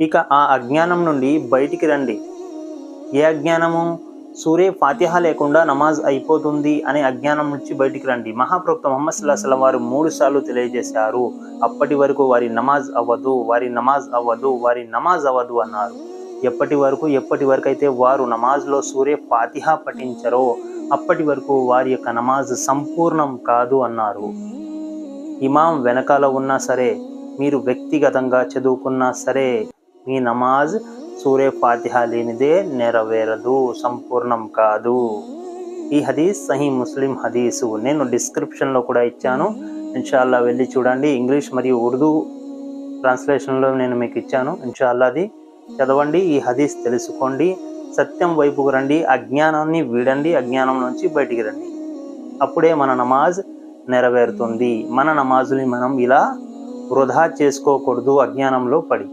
ఇక ఆ అజ్ఞానం నుండి బయటికి రండి. ఏ అజ్ఞానము? సూరే ఫాతిహా లేకుండా నమాజ్ అయిపోతుంది అనే అజ్ఞానం నుంచి బయటికి రండి. మహాప్రవక్త ముహమ్మద్ సల్లల్లాహు అలైహి వసల్లం వారు 3 సార్లు తెలియజేశారు. అప్పటి వరకు వారి నమాజ్ అవ్వదు, వారి నమాజ్ అవ్వదు, వారి నమాజ్ అవ్వదు అన్నారు. ఎప్పటి వరకైతే వారు నమాజ్లో సూరే ఫాతిహా పఠించరో అప్పటి వరకు వారి యొక్క నమాజ్ సంపూర్ణం కాదు అన్నారు. ఇమాం వెనకాల ఉన్నా సరే, మీరు వ్యక్తిగతంగా చదువుకున్నా సరే, మీ నమాజ్ సూరే ఫాతిహా లేనిదే నెరవేరదు, సంపూర్ణం కాదు. ఈ హదీస్ సహీ ముస్లిం హదీసు. నేను డిస్క్రిప్షన్లో కూడా ఇచ్చాను, ఇన్షాల్లా వెళ్ళి చూడండి. ఇంగ్లీష్ మరియు ఉర్దూ ట్రాన్స్లేషన్లో నేను మీకు ఇచ్చాను. ఇన్షాల్లా అది చదవండి, ఈ హదీస్ తెలుసుకోండి, సత్యం వైపుకు రండి, అజ్ఞానాన్ని వీడండి, అజ్ఞానం నుంచి బయటికి రండి. అప్పుడే మన నమాజ్ నెరవేరుతుంది. మన నమాజుని మనం ఇలా వృధా చేసుకోకూడదు అజ్ఞానంలో పడి.